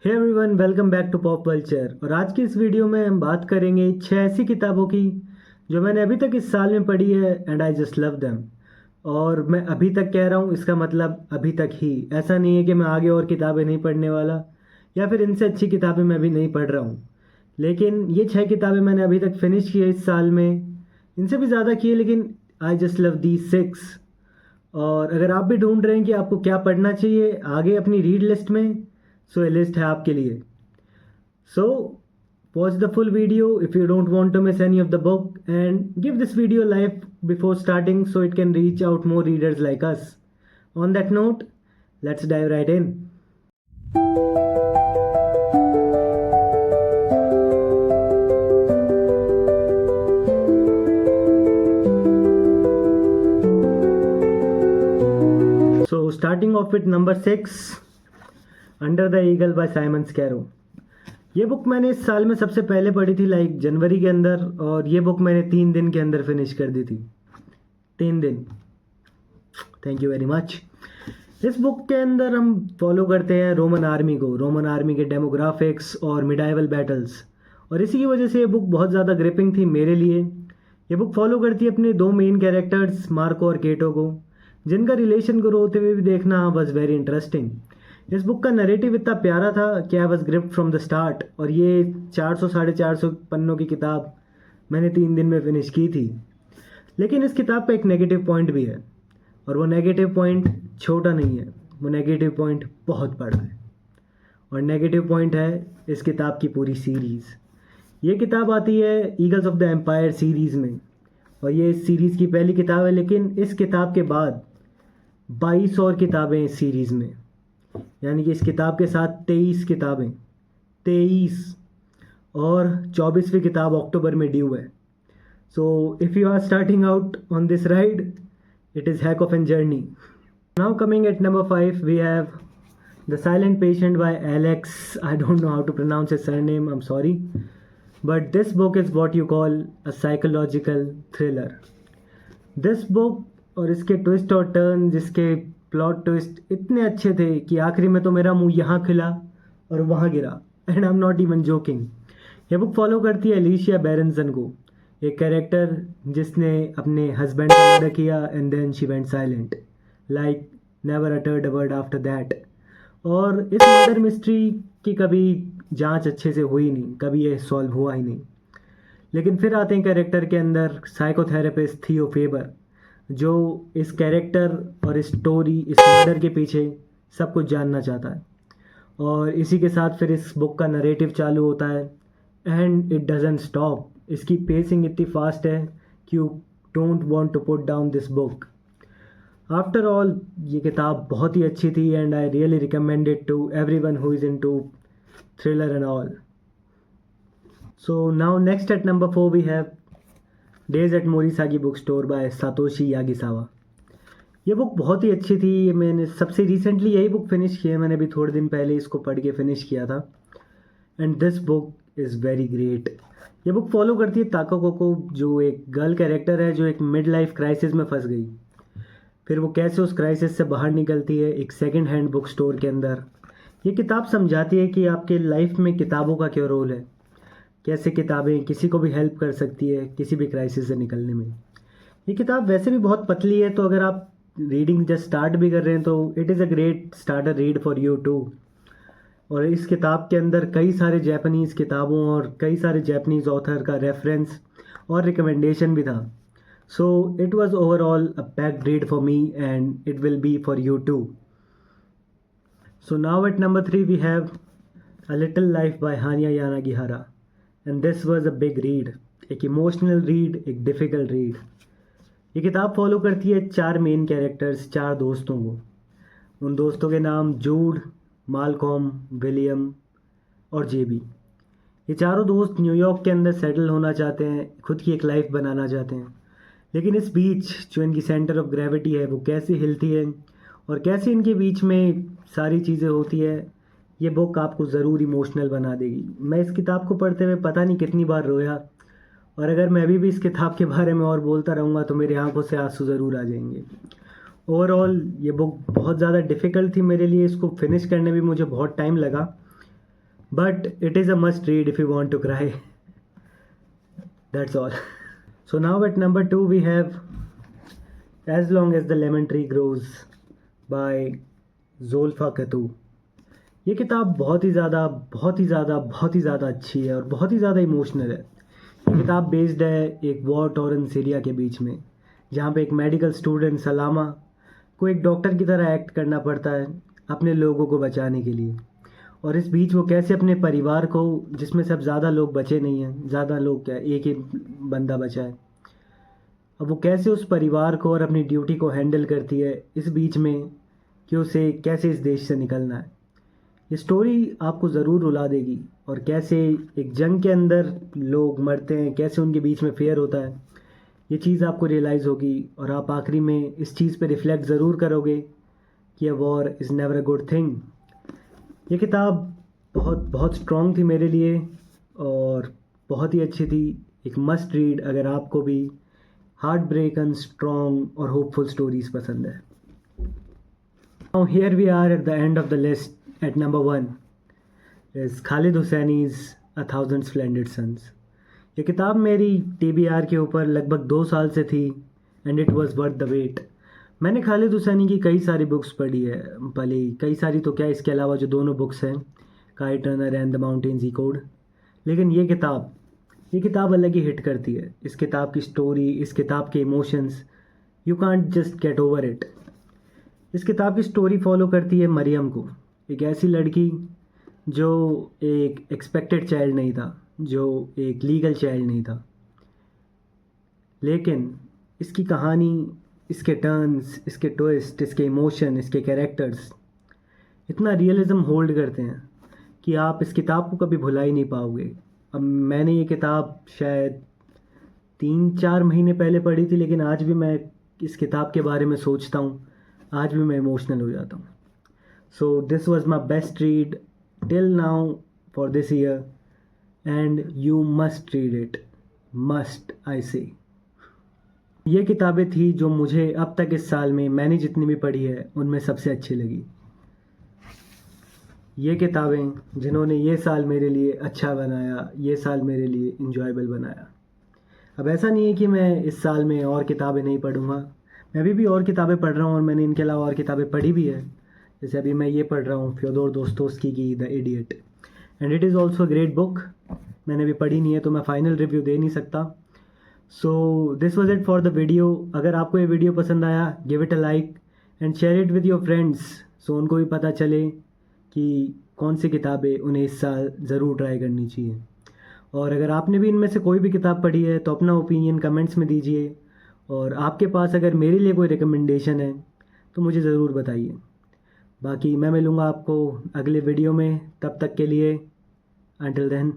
Hey everyone, welcome back to pop culture. और आज की इस वीडियो में हम बात करेंगे 6 ऐसी किताबों की जो मैंने अभी तक इस साल में पढ़ी है and I just love them. और मैं अभी तक कह रहा हूँ, इसका मतलब अभी तक ही। ऐसा नहीं है कि मैं आगे और किताबें नहीं पढ़ने वाला या फिर इनसे अच्छी किताबें मैं अभी नहीं पढ़ रहा हूँ। लेकिन ये 6 किताबें मैंने अभी तक फिनिश की है इस साल में। इनसे भी ज़्यादा की है, लेकिन आई जस्ट लव दी 6। और अगर आप भी ढूंढ रहे हैं कि आपको क्या पढ़ना चाहिए आगे अपनी रीड लिस्ट में, सो ये लिस्ट है आपके लिए। सो watch the full video if you don't want to miss any of the book, and give this video a like before starting so it can reach out more readers like us. On that note, let's dive right in. So starting off with number 6, Under the Eagle by Simon Scarrow. ये book मैंने इस साल में सबसे पहले पढ़ी थी, like जनवरी के अंदर, और ये बुक मैंने 3 दिन के अंदर फिनिश कर दी थी। 3 दिन। Thank you very much. इस बुक के अंदर हम फॉलो करते हैं रोमन आर्मी को, रोमन आर्मी के डेमोग्राफिक्स और मिडाइवल बैटल्स, और इसी की वजह से ये बुक बहुत ज़्यादा ग्रिपिंग थी मेरे लिए। ये बुक फॉलो करती है अपने 2 मेन कैरेक्टर्स मार्को और केटो को, जिनका रिलेशन ग्रो होते हुए भी देखना वॉज वेरी इंटरेस्टिंग। इस बुक का नरेटिव इतना प्यारा था कि I was gripped from the start, और ये 400-450 पन्नों की किताब मैंने 3 दिन में फिनिश की थी। लेकिन इस किताब का एक नेगेटिव पॉइंट भी है, और वो नेगेटिव पॉइंट छोटा नहीं है, वो नेगेटिव पॉइंट बहुत बड़ा है। और नेगेटिव पॉइंट है इस किताब की पूरी सीरीज़। ये किताब आती है Eagles of the Empire series में, और ये इस सीरीज़ की पहली किताब है। लेकिन इस किताब के बाद 22 और किताबें इस सीरीज़ में, यानी कि इस किताब के साथ 23 किताबें, 23, और 24वीं किताब अक्टूबर में ड्यू है। So if you are starting out on this ride, it is heck of an journey. Now coming at number 5, we have the silent patient by Alex. I don't know how to pronounce his surname, I am sorry, but this book is what you call a psychological thriller. This book और इसके twist और turn, जिसके plot twist इतने अच्छे थे कि आखिरी में तो मेरा मुंह यहाँ खिला और वहाँ गिरा, and I am not even joking. ये बुक फॉलो करती है एलिशिया बेरेंसन को, एक कैरेक्टर जिसने अपने हस्बैंड का मर्डर किया and then she went silent, like never uttered a word after that. और इस मर्डर मिस्ट्री की कभी जांच अच्छे से हुई नहीं, कभी ये सॉल्व हुआ ही नहीं। लेकिन फिर आते हैं कैरेक्टर के अंदर साइकोथेरेपिस्ट थियो फेबर, जो इस कैरेक्टर और इस स्टोरी, इस मर्डर के पीछे सब कुछ जानना चाहता है। और इसी के साथ फिर इस बुक का नरेटिव चालू होता है, एंड इट डजंट स्टॉप। इसकी पेसिंग इतनी फास्ट है कि you don't want to put down this book. After all ये किताब बहुत ही अच्छी थी, and I really recommend it to everyone who is into thriller and all. So now next at number 4 we have days at Morisaki book store by Satoshi Yagisawa. ये book बहुत ही अच्छी थी। मैंने सबसे रिसेंटली यही बुक फिनिश की है, मैंने अभी थोड़े दिन पहले इसको पढ़ के फिनिश किया था, and this book is very great. ये बुक फॉलो करती है ताकाको को, जो एक गर्ल कैरेक्टर है जो एक मिड लाइफ क्राइसिस में फंस गई। फिर वो कैसे उस क्राइसिस से बाहर निकलती है एक सेकेंड हैंड बुक स्टोर के अंदर। ये किताब समझाती है कि आपके लाइफ में किताबों का क्या रोल है, कैसे किताबें किसी को भी हेल्प कर सकती है किसी भी क्राइसिस से निकलने में। ये किताब वैसे भी बहुत पतली है, तो अगर आप रीडिंग जस्ट स्टार्ट भी कर रहे हैं तो it is a great starter read for you too. और इस किताब के अंदर कई सारे जापानीज़ किताबों और कई सारे जापानीज़ ऑथर का रेफरेंस और रिकमेंडेशन भी था। So it was overall a packed read for me, and it will be for you too. So now at number 3 we have a little life by Hanya Yanagihara, and this was a big read, एक emotional read, एक difficult read. ये किताब follow करती है 4 main characters, 4 दोस्तों को। उन दोस्तों के नाम जूड, मालकॉम, विलियम और जेबी। ये चारों दोस्त न्यूयॉर्क के अंदर सेटल होना चाहते हैं, खुद की एक लाइफ बनाना चाहते हैं। लेकिन इस बीच जो इनकी सेंटर ऑफ ग्रेविटी है वो कैसे हिलती है और कैसे इनके बीच में सारी चीज़ें होती है, ये बुक आपको ज़रूर इमोशनल बना देगी। मैं इस किताब को पढ़ते हुए पता नहीं कितनी बार रोया, और अगर मैं अभी भी इस किताब के बारे में और बोलता रहूँगा तो मेरी आंखों से आंसू ज़रूर आ जाएंगे। ओवरऑल ये बुक बहुत ज़्यादा डिफ़िकल्ट थी मेरे लिए, इसको फिनिश करने में मुझे बहुत टाइम लगा, but it is a must read if you want to cry. That's all. So now at number 2 we have As Long as the Lemon Tree Grows by ज़ोल्फ़ा कतू. ये किताब बहुत ही ज़्यादा अच्छी है और बहुत ही ज़्यादा इमोशनल है. ये किताब बेस्ड है एक वॉर टॉरन सीरिया के बीच में, जहाँ पे एक मेडिकल स्टूडेंट सलामा को एक डॉक्टर की तरह एक्ट करना पड़ता है अपने लोगों को बचाने के लिए. और इस बीच वो कैसे अपने परिवार को, जिसमें सब ज़्यादा लोग बचे नहीं हैं, ज़्यादा लोग क्या, एक ही बंदा बचा है, अब वो कैसे उस परिवार को और अपनी ड्यूटी को हैंडल करती है इस बीच में कि उसे कैसे इस देश से निकलना है. ये स्टोरी आपको ज़रूर रुला देगी. और कैसे एक जंग के अंदर लोग मरते हैं, कैसे उनके बीच में फेयर होता है, ये चीज़ आपको रियलाइज़ होगी. और आप आखिरी में इस चीज़ पे रिफ्लेक्ट ज़रूर करोगे कि war is never a good thing. ये किताब बहुत स्ट्रॉन्ग थी मेरे लिए और बहुत ही अच्छी थी. एक मस्ट रीड अगर आपको भी हार्ट ब्रेकन, स्ट्रॉन्ग और होपफुल स्टोरीज पसंद है. Now here we are at the end of the list. At number 1 is Khalid Hosseini's A Thousand Splendid Suns. ये किताब मेरी TBR के ऊपर लगभग 2 साल से थी and it was worth the wait. मैंने खालिद हुसैनी की कई सारी बुक्स पढ़ी है, कई सारी तो क्या, इसके अलावा जो दोनों बुक्स हैं, काई Turner and the mountains code. लेकिन ये किताब अलग ही हिट करती है. इस किताब की स्टोरी, इस किताब के emotions, you can't just get over it. इस किताब की स्टोरी फॉलो करती है मरियम को, एक ऐसी लड़की जो एक एक्सपेक्टेड चाइल्ड नहीं था, जो एक लीगल चाइल्ड नहीं था, लेकिन इसकी कहानी, इसके टर्न्स, इसके ट्विस्ट, इसके इमोशन, इसके कैरेक्टर्स इतना रियलिज़म होल्ड करते हैं कि आप इस किताब को कभी भुला ही नहीं पाओगे. अब मैंने ये किताब शायद 3-4 महीने पहले पढ़ी थी, लेकिन आज भी मैं इस किताब के बारे में सोचता हूँ, आज भी मैं इमोशनल हो जाता हूँ. सो this was my best read till now for this year and you must read it, must I से. ये किताबें थी जो मुझे अब तक इस साल में मैंने जितनी भी पढ़ी है उनमें सबसे अच्छी लगी. ये किताबें जिन्होंने ये साल मेरे लिए अच्छा बनाया, ये साल मेरे लिए इंजॉयबल बनाया. अब ऐसा नहीं है कि मैं इस साल में और किताबें नहीं पढ़ूँगा, मैं भी और किताबें पढ़ रहा हूँ और मैंने इनके अलावा और किताबें पढ़ी भी है. जैसे अभी मैं ये पढ़ रहा हूँ फ्योदोर दोस्तोव्स्की की the idiot, and it is also great book. मैंने अभी पढ़ी नहीं है तो मैं फ़ाइनल रिव्यू दे नहीं सकता. So this was it for the video. अगर आपको ये वीडियो पसंद आया, give it a like and share it with your friends, so उनको भी पता चले कि कौन सी किताबें उन्हें इस साल ज़रूर ट्राई करनी चाहिए. और अगर आपने भी इनमें से कोई भी किताब पढ़ी है तो अपना ओपिनियन कमेंट्स में दीजिए. और आपके पास अगर मेरे लिए कोई रिकमेंडेशन है तो मुझे ज़रूर बताइए. बाकी मैं मिलूँगा आपको अगले वीडियो में, तब तक के लिए, अंटिल देन.